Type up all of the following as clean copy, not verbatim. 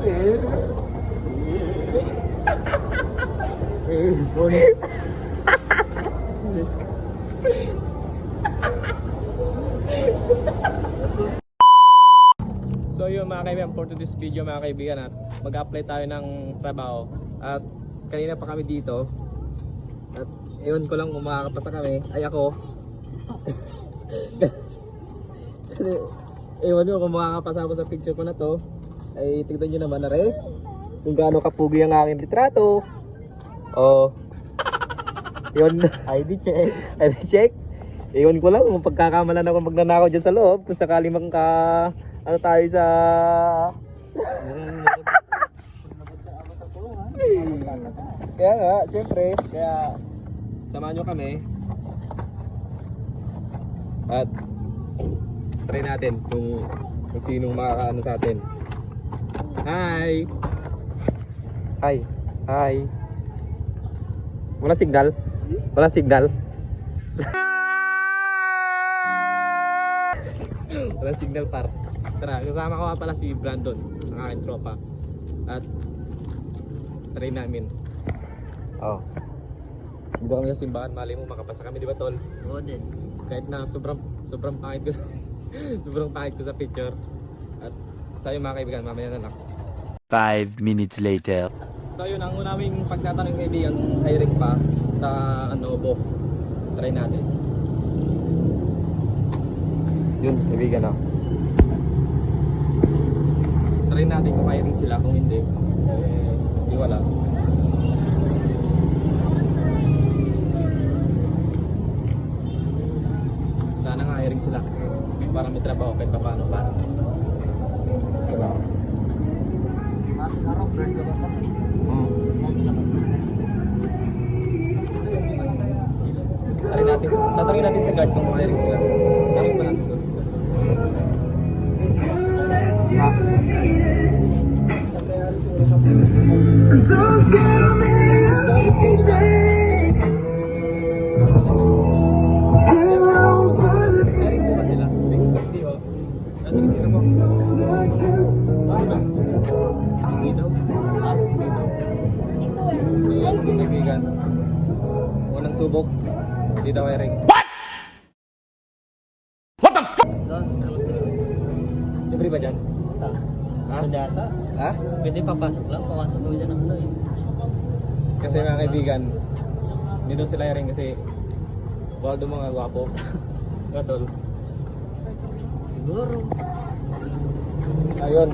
So yun mga kaibigan, for today's video mga kaibigan, at mag-apply tayo ng trabaho. At kanina pa kami dito. At ewan ko lang kung makakapasa kami. Ay ako. Kasi ewan nyo kung makakapasa ako sa picture ko na to. Ay tignan nyo naman na rin kung gaano kapugi ang aking litrato. Oh. Yun. ID check. ID check. Ewan ko lang kung pagkakamalan ako magnanakaw dyan sa loob. Kung sakali ano tayo sa kaya nga, siyempre, kaya samahan nyo kami at try natin kung sinong makakaano sa atin. Hi! Hi! Hi! Wala signal? Wala signal? Wala signal par. Tara, kasama ko nga pala si Brandon, ang aking tropa. At try namin. Oh. Dito kami sa simbahan, mali mo makapasa kami, di ba tol? Oo din. Kahit na sobrang pangit ko sobrang pangit ko sa picture. At sa iyo mga kaibigan, mamaya na lang. 5 minutes later. So yun, ang una naming pagtatanong kaibigan, hiring pa sa Anobo. Try natin. Yun, kaibigan oh. Try natin kung hiring sila, kung hindi hindi wala. Sana nga hiring sila para may trabaho kahit pa paano para. Tatanungin natin sa guard kung hiring sila. Hiring pa lang sila. Don't tell me every day. Hiring po ba sila? Hindi oh. Natingin mo. Hindi daw. Hindi daw. So yun mga kaibigan. Unang subok. Hindi daw hiring. What the fuck? Libre ba dyan? Ha? Sundata? Ha? Pwede papasok lang. Papasok mo dyan ng ano eh. Kasi mga kaibigan, hindi daw sila hiring kasi bawal daw mga gwapo. Gatol. Siguro. Ayun.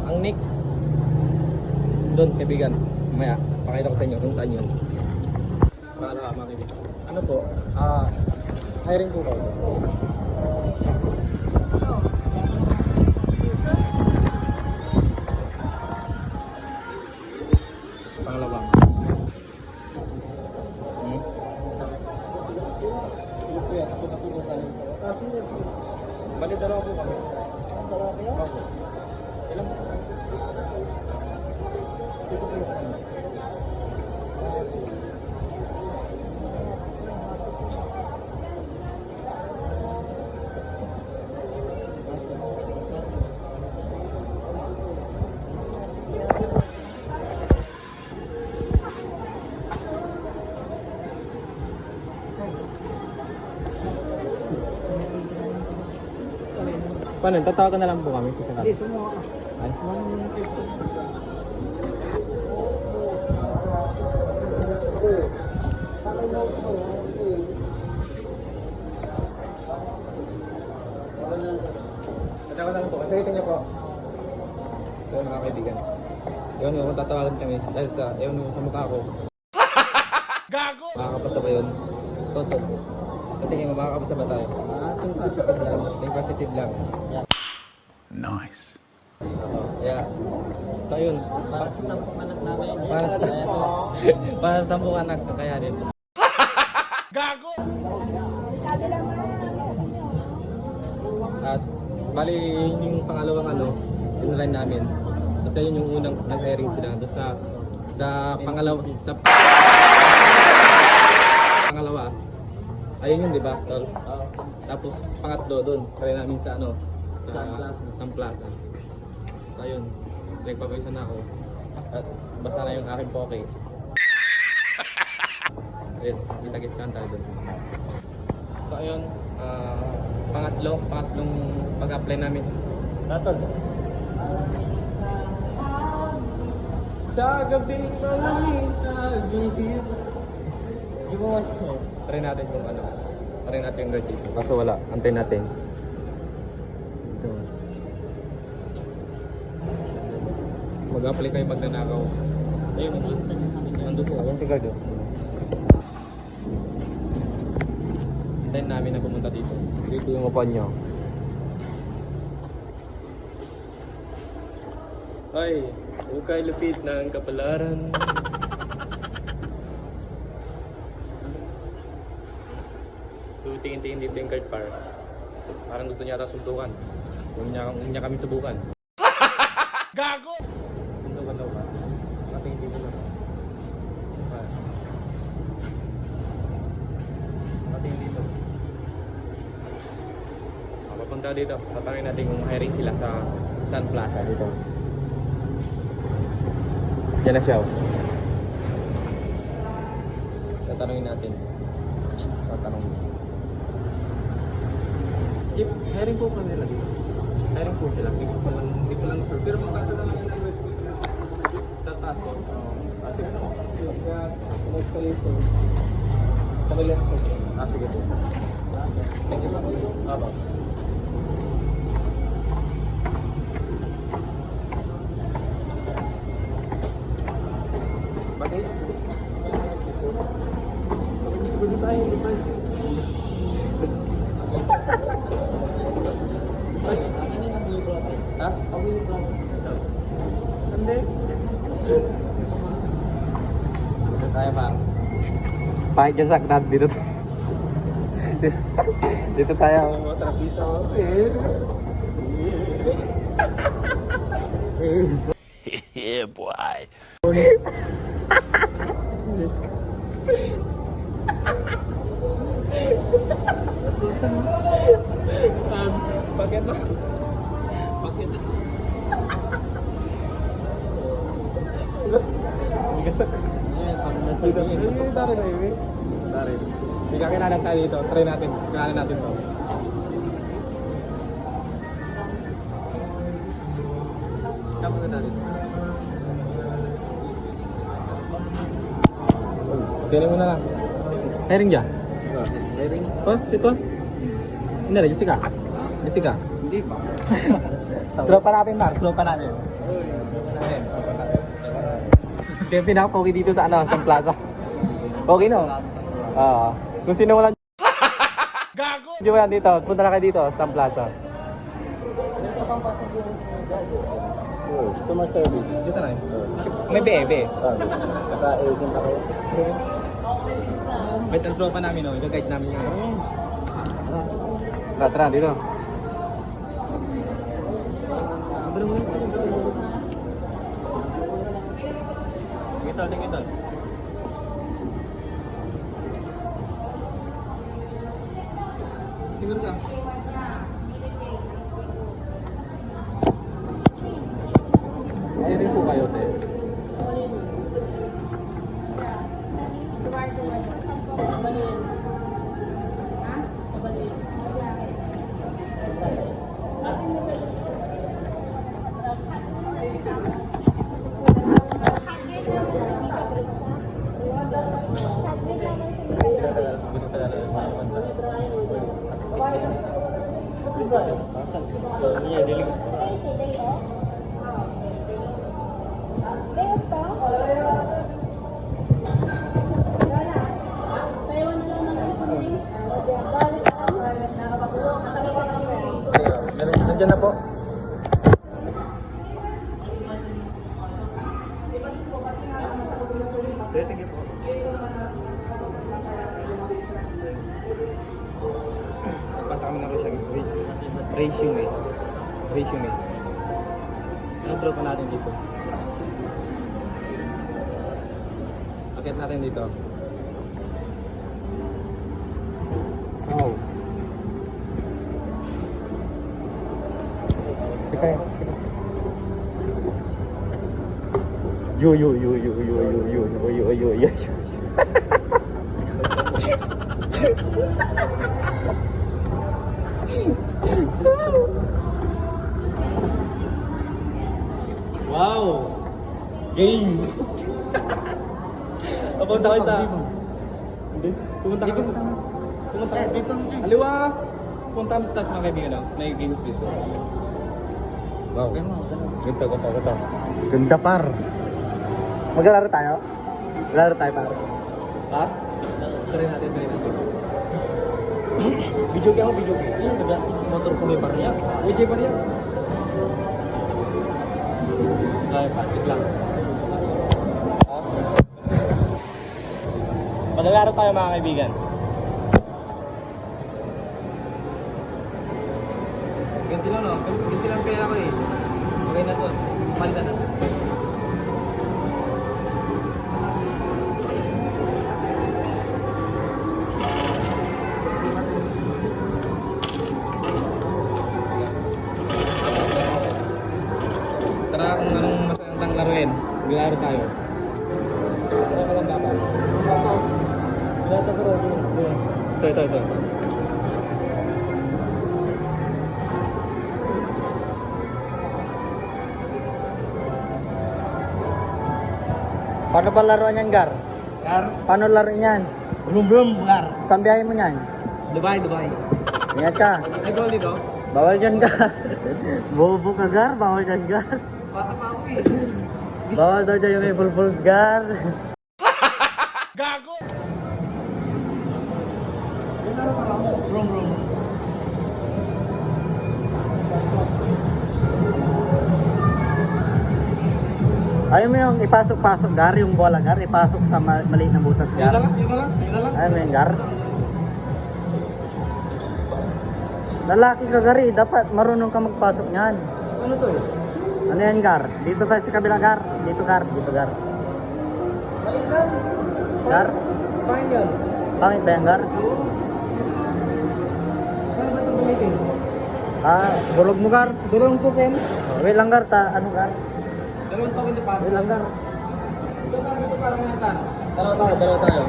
Ang next doon kaibigan. Mamaya, pakita ko sa inyo kung saan yun. Para mga kaibigan. Ano po? Hiring po kayo. Pangalawang. Bali dalawa po kami. Dalawa kayo? Opo. Ilan po? Dito po yung kami. Paano? Tatawagan na lang po kami kasi Hindi, sumuha ka. Ay? Tatawagan na lang po. Sige niyo po. So mga kaibigan. Yun yung tatawagan kami dahil sa ewan mo sa mukha ko. Gago! Makakapasa ba yun? Toto. Tingin mo makakapasa ba tayo? Think positive lang. Think positive lang. Nice. Yeah. So yun. Para sa 10 anak namin. Para sa para sa 10 anak kakayanin. Gago! At bali yun yung pangalawang inline namin. Kasi yun yung unang nag-hiring sila doon sa pangalawa. Ayun yun, di ba? Tol? Tapos pangatlo doon, try namin sa Sun Plaza. Ayun. Nagpapawisan na ako. At basa na yung aking poke. Ayun, itagis-kan tayo doon. So ayun, pangatlong pag-apply namin. Natol. Sa gabing malamig na gilid. Try natin kung ano. Try natin yung guard dito. Kaso wala, antay natin. Ito. Mag-apply kayo pag nanakaw. Ayun, nandun siya. Ayun si guard oh. Antayin namin na pumunta dito. Dito yung upuan nyo. Ay, ukay lupit ng kapalaran. Tingin-tingin dito yung card par. Parang gusto niya ata suntukan. Huwag niya kami subukan. Gago! Suntukan daw ba? Nakatingin dito na. Nakatingin dito. Papunta dito. Tatangin natin kung hiring sila sa Sun Plaza dito. Yan na siya. Tatanungin natin. Tatanungin. Chip, hiring po pa nila dito. Hiring po sila. Hindi ko lang sure. Pero magkasa naman yung language po sila. Sa taas ko. Sige po. Kaya, mag-escalator. Kabilang sir. Sige po. Thank you po. Aba. Bakit? Gusto ko dito tayo. Ha? Ako yung plan. Hindi. Dito tayo pa. Pahit dyan sa knot dito. Dito tayo. Matrap dito. Yeah, boy. Bakit ba? Bakit? Bigasak. Dito. Dari na yun. Dari. Bigla kinanan tayo dito. Try natin. Kinanan natin to. Kamu na natin. Piling mo na lang. Hiring dyan? Hiring? Oh, ito? Hindi na, Jessica. Jessica. Hindi ba? Tropa natin, Mark. Tropa natin. Ito yung pinaka-pogi dito sa ano, sa plaza. Pogi no? Oo. Kung sino walang Gago! Hindi mo yan dito. Punta na kayo dito, sa plaza. Customer service. Dito na yun. May bebe. Naka-agent ako. Wait, ang tropa namin, no? Yung guide namin yun. Tara, dito. Tingitol. Siguro ka. Ayun rin po kayo, te. Nandiyan na po. Thank you po. Nagpasa kami ng resume. Anong tropa natin dito? Akit natin dito. Oh. Sige. Yo yo yo yo yo yo yo yo yo yo yo. Wow! Games! Papunta kayo sa... Hindi. Pumunta kami. Pumunta kami dito. Aliwa! Pumunta kami sa taas mga kaibigan lang. May games dito. Wow. Ganda, ganda, ganda. Ganda par. Maglalaro tayo? Maglalaro tayo par. Par? Try natin, try natin. Video game ako, video game. Ayun, motor ko may baryak. Uy, baryak. Ay, pakit lang. Maglalaro tayo mga kaibigan. Ganti lang no? Ganti lang pera ko eh. Okay na to. Palitan na. Tara kung anong masayang laruin. Maglaro tayo. Tara ka lang dapat. Ito. Paano ba laruan yan, Gar? Gar? Paano laro yan? Brum, Gar. Saan biyahe mo yan? Dubai. Ingat ka. Ay, goal dito? Bawal dyan, Gar. Bobo ka, Gar. Bawal dyan, Gar. Bata pa ako eh. Bawal daw dyan yung may pulpul, Gar. Gago! Brum. Ayaw mo yung ipasok-pasok, Gar, yung bola, Gar. Ipasok sa maliit na butas, Yun na Gar. lang. Ayaw mo yung Gar. Lalaki ka, Gar, eh. Dapat marunong ka magpasok niyan. Ano to eh? Ano yan, Gar? Dito tayo sa kabila, Gar. Dito, Gar. Gar? Fine yun. Pangit ba yan, Gar? Paano ba ito gamitin? Bulog mo, Gar. Dalawang token. Wait lang, Gar. Ano, Gar? Dalawang token di pa. Wait lang, Gar. Ito parang yan tan. Dalawa tayo.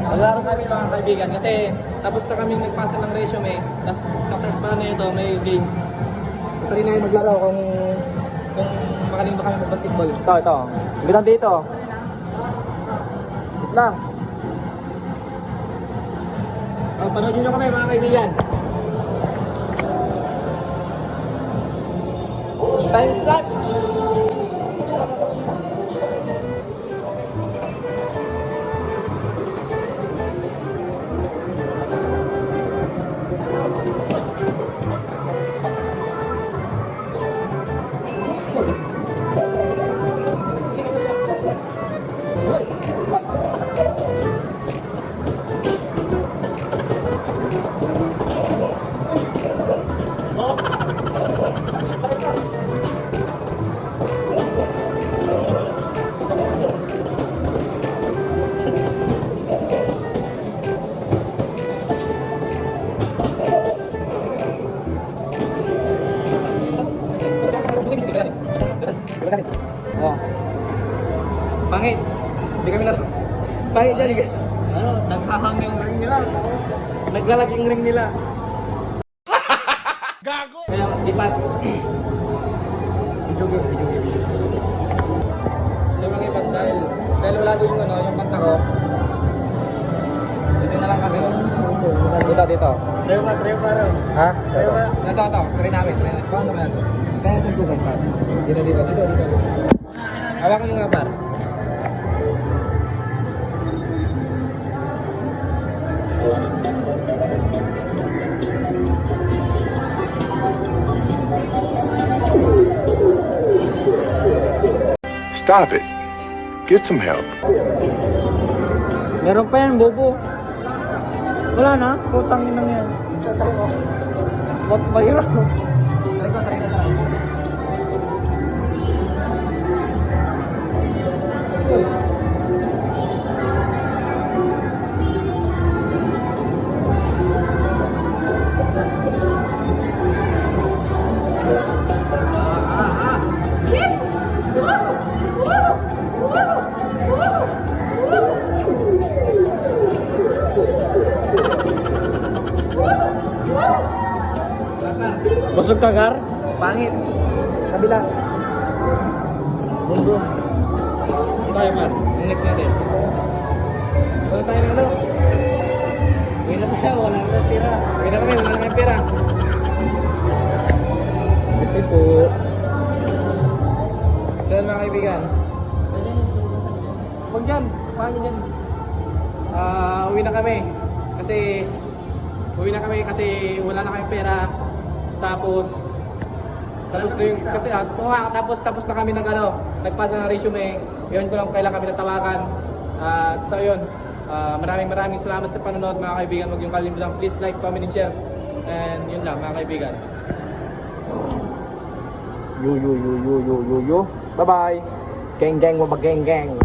Maglaro kami mga kaibigan kasi tapos na kami nagpasa ng resume. Tapos sa test pa na ito may games. Try na maglaro kung makaling ba kami mag-basketball. Ito. Bilang dito. Wait lang. Panoodin nyo kami mga kaibigan. Time slot. Oh. Pangit. Hindi kami laro. Pangit yan guys. Ano? Naghahang yung ring nila. Naglalag yung ring nila. Gago! Kaya ipat. Video game. Yung mga ipat dahil wala doon yung yung kanta ko. Dito na lang kami. Dito. Treo pa rin. Ha? Treo pa. Ito. Try namin. Paano naman ito? Kaya suntukan pa. Dito. Hawakan mo nga par. Stop it. Get some help. Meron pa yan, bobo. Wala na. Putang inang yan. Wag mahirap. Try ko. Busog ka, Gar? Pangit. Kabila. Boom, boom. Ano tayo, Mar? Yung next natin. Wala tayo ng ano? Uwi na tayo, wala na pera. Uwi na kami, wala na kami pera. Ito po. Saan mga kaibigan? Huwag dyan, paano dyan? Uwi na kami. Uwi na kami kasi wala na kami pera. Tapos na yung kasi tapos na kami ng ano, nagpasa ng resume. Yun ko lang kailan kami natawagan. So yun. Maraming salamat sa panonood mga kaibigan. Huwag yung kalimutan, please like, comment, and share. And yun lang mga kaibigan. Yo. Bye bye. Gang, wabag gang.